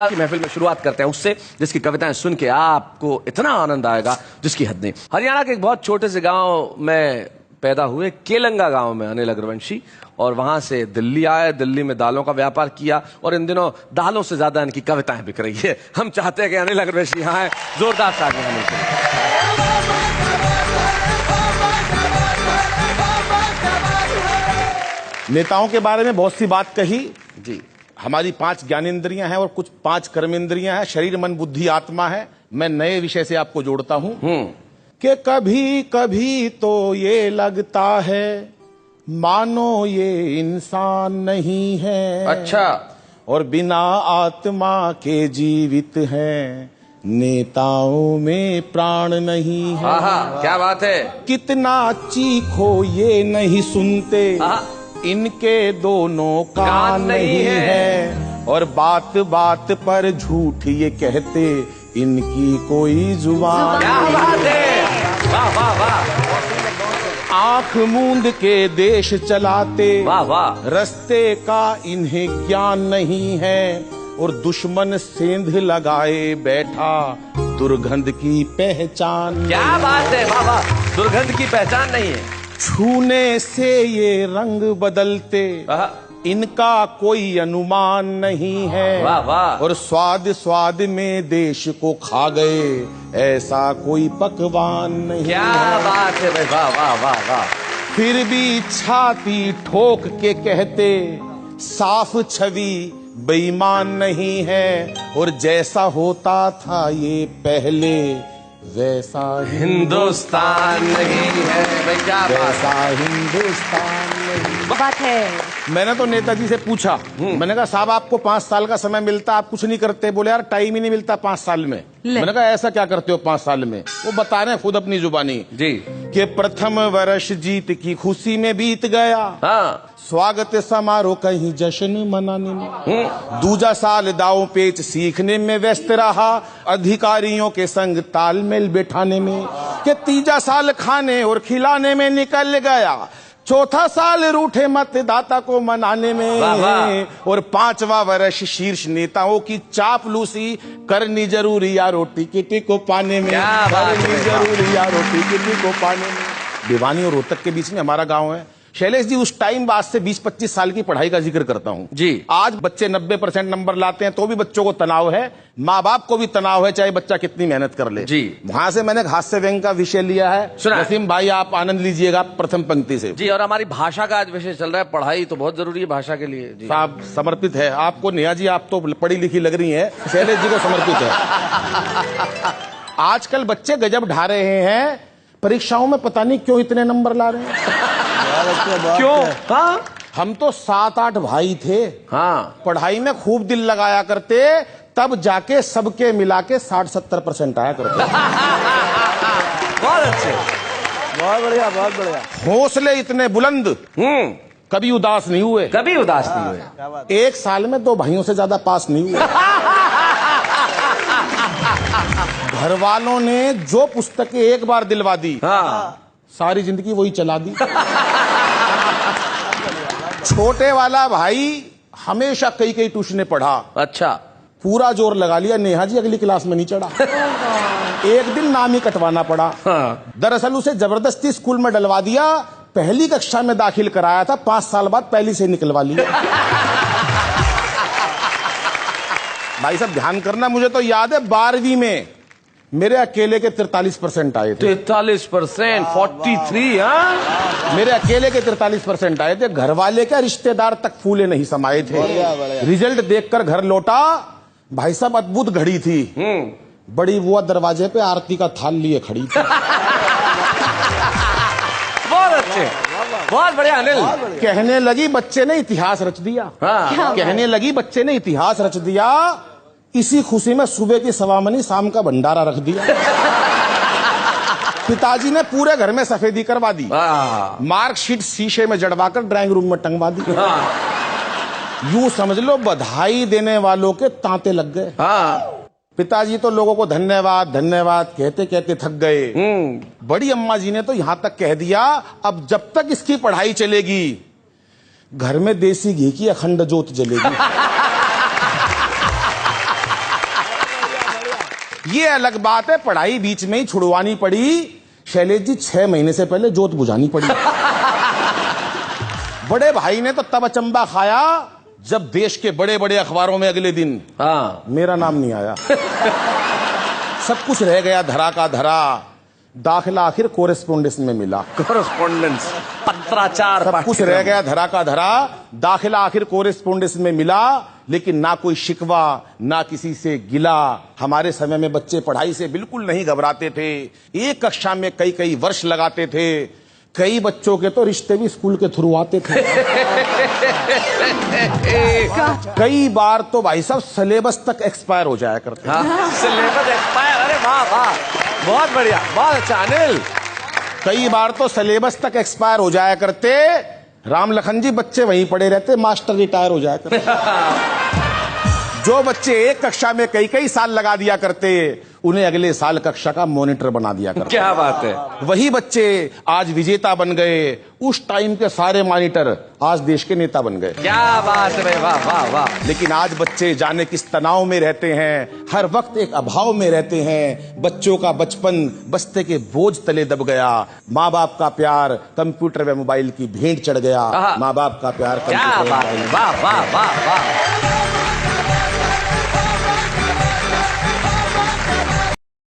की महफिल में शुरुआत करते हैं उससे जिसकी कविताएं सुन के आपको इतना आनंद आएगा जिसकी हद नहीं। हरियाणा के एक बहुत छोटे से गांव में पैदा हुए, केलंगा गांव में अनिल अग्रवंशी, और वहां से दिल्ली आए। दिल्ली में दालों का व्यापार किया और इन दिनों दालों से ज्यादा इनकी कविताएं बिक रही है। हम चाहते हैं कि अनिल अग्रवंशी यहाँ आए, जोरदार तालियां अनिल के लिए। नेताओं के बारे में बहुत सी बात कही जी। हमारी 5 ज्ञानेंद्रियां हैं और कुछ 5 कर्मेंद्रियां हैं, शरीर मन बुद्धि आत्मा है। मैं नए विषय से आपको जोड़ता हूं कि कभी कभी तो ये लगता है मानो ये इंसान नहीं है। अच्छा। और बिना आत्मा के जीवित हैं, नेताओं में प्राण नहीं है। क्या बात है। कितना चीखो ये नहीं सुनते, इनके दोनों कान नहीं है। और बात बात पर झूठ ये कहते, इनकी कोई जुबान। क्या बात है, वाह वाह वाह। आंख मूंद के देश चलाते, वाह वाह। रस्ते का इन्हें ज्ञान नहीं है। और दुश्मन सेंध लगाए बैठा, दुर्गंध की पहचान। क्या बात है, वाह वाह। दुर्गंध की पहचान नहीं है। छूने से ये रंग बदलते, इनका कोई अनुमान नहीं है। वाह वाह। और स्वाद स्वाद में देश को खा गए, ऐसा कोई पकवान नहीं। क्या बात है भाई, वाह वाह वाह वाह। फिर भी छाती ठोक के कहते, साफ छवि बेईमान नहीं है। और जैसा होता था ये पहले, वैसा हिंदुस्तान नहीं है। भाई क्या वैसा हिंदुस्तान नहीं। बात है। मैंने तो नेताजी से पूछा, मैंने कहा साहब आपको 5 साल का समय मिलता, आप कुछ नहीं करते। बोले यार टाइम ही नहीं मिलता 5 साल में। मैंने कहा ऐसा क्या करते हो 5 साल में? वो बता रहे हैं खुद अपनी जुबानी जी कि प्रथम वर्ष जीत की खुशी में बीत गया, स्वागत समारोह कहीं जश्न मनाने में। दूजा साल दाव पेच सीखने में व्यस्त रहा, अधिकारियों के संग तालमेल बैठाने में। कि तीजा साल खाने और खिलाने में निकल गया, चौथा साल रूठे मतदाता को मनाने में। और 5वां वर्ष शीर्ष नेताओं की चापलूसी करनी जरूरी या रोटी किटी को पाने में। करनी जरूरी या रोटी किटी को पाने में। भिवानी और रोहतक के बीच में हमारा गांव है। शैलेश जी, उस टाइम बाद से 20-25 साल की पढ़ाई का जिक्र करता हूं जी। आज बच्चे 90% नंबर लाते हैं तो भी बच्चों को तनाव है, माँ बाप को भी तनाव है, चाहे बच्चा कितनी मेहनत कर ले जी। वहां से मैंने हास्य व्यंग का विषय लिया है। नसीम भाई आप आनंद लीजिएगा प्रथम पंक्ति से जी। और हमारी भाषा का आज विषय चल रहा है, पढ़ाई तो बहुत जरूरी है भाषा के लिए जी। साहब समर्पित है आपको। नेहा जी आप तो पढ़ी लिखी लग रही है, शैलेश जी को समर्पित है। आजकल बच्चे गजब ढा रहे हैं, परीक्षाओं में पता नहीं क्यों इतने नंबर ला रहे हैं। क्यों? हम तो 7-8 भाई थे, पढ़ाई में खूब दिल लगाया करते, तब जाके सबके मिला के 60-70% आया करते। बहुत अच्छे, बहुत बढ़िया, बहुत बढ़िया। हौसले इतने बुलंद, कभी उदास नहीं हुए। कभी उदास नहीं हुए। एक साल में 2 भाइयों से ज्यादा पास नहीं हुए। घर वालों ने जो पुस्तकें एक बार दिलवा दी, सारी जिंदगी वही चला दी। छोटे वाला भाई हमेशा कई ट्यूशनें पढ़ा। अच्छा। पूरा जोर लगा लिया, नेहा जी अगली क्लास में नहीं चढ़ा। एक दिन नाम ही कटवाना पड़ा। दरअसल उसे जबरदस्ती स्कूल में डलवा दिया, पहली कक्षा में दाखिल कराया था, 5 साल बाद पहली से निकलवा लिया। भाई साहब ध्यान करना, मुझे तो याद है 12वीं में मेरे अकेले के 43% आए थे। 43%, 43। मेरे अकेले के 43% आए थे। घर वाले क्या रिश्तेदार तक फूले नहीं समाये थे। रिजल्ट देखकर घर लौटा, भाई साहब अद्भुत घड़ी थी। बड़ी बुआ दरवाजे पे आरती का थाल लिए खड़ी थी। बहुत अच्छे, बहुत बढ़िया अनिल। कहने लगी बच्चे ने इतिहास रच दिया। कहने लगी बच्चे ने इतिहास रच दिया। इसी खुशी में सुबह की सवामनी, शाम का भंडारा रख दिया। पिताजी ने पूरे घर में सफेदी करवा दी, मार्कशीट शीशे में जड़वाकर ड्राइंग रूम में टंगवा दी। यूं समझ लो बधाई देने वालों के तांते लग गए। पिताजी तो लोगों को धन्यवाद धन्यवाद कहते कहते थक गए। बड़ी अम्मा जी ने तो यहां तक कह दिया, अब जब तक इसकी पढ़ाई चलेगी घर में देसी घी की अखंड ज्योत जलेगी। ये अलग बात है, पढ़ाई बीच में ही छुड़वानी पड़ी। शैलेश जी 6 महीने से पहले जोत बुझानी पड़ी। बड़े भाई ने तो तब अचंबा खाया जब देश के बड़े बड़े अखबारों में अगले दिन मेरा नाम नहीं आया। सब कुछ रह गया धरा का धरा, दाखिला आखिर कोरेस्पोंडेंस में मिला। कोरेस्पोंडेंस, पत्राचार, सब कुछ रह गया धरा का धरा, दाखिला आखिर कोरेस्पोंडेंस में मिला। लेकिन ना कोई शिकवा, ना किसी से गिला। हमारे समय में बच्चे पढ़ाई से बिल्कुल नहीं घबराते थे, एक कक्षा में कई कई वर्ष लगाते थे। कई बच्चों के तो रिश्ते भी स्कूल के थ्रू आते थे। कई बार तो भाई साहब सिलेबस तक एक्सपायर हो जाया करते। सिलेबस एक्सपायर, अरे वाह वाह, बहुत बढ़िया, बहुत अच्छा अनिल। कई बार तो सिलेबस तक एक्सपायर हो जाया करते। राम लखन जी बच्चे वहीं पड़े रहते, मास्टर रिटायर हो जाया करते। जो बच्चे एक कक्षा में कई कई साल लगा दिया करते, उन्हें अगले साल कक्षा का मॉनिटर बना दिया करते। क्या बात है। वही बच्चे आज विजेता बन गए, उस टाइम के सारे मॉनिटर आज देश के नेता बन गए। क्या बात है भाई, वाह वाह वाह। लेकिन आज बच्चे जाने किस तनाव में रहते हैं, हर वक्त एक अभाव में रहते हैं। बच्चों का बचपन बस्ते के बोझ तले दब गया। माँ बाप का प्यार कंप्यूटर व मोबाइल की भेंट चढ़ गया। माँ बाप का प्यार कंप्यूटर, वाह वाह वाह वाह।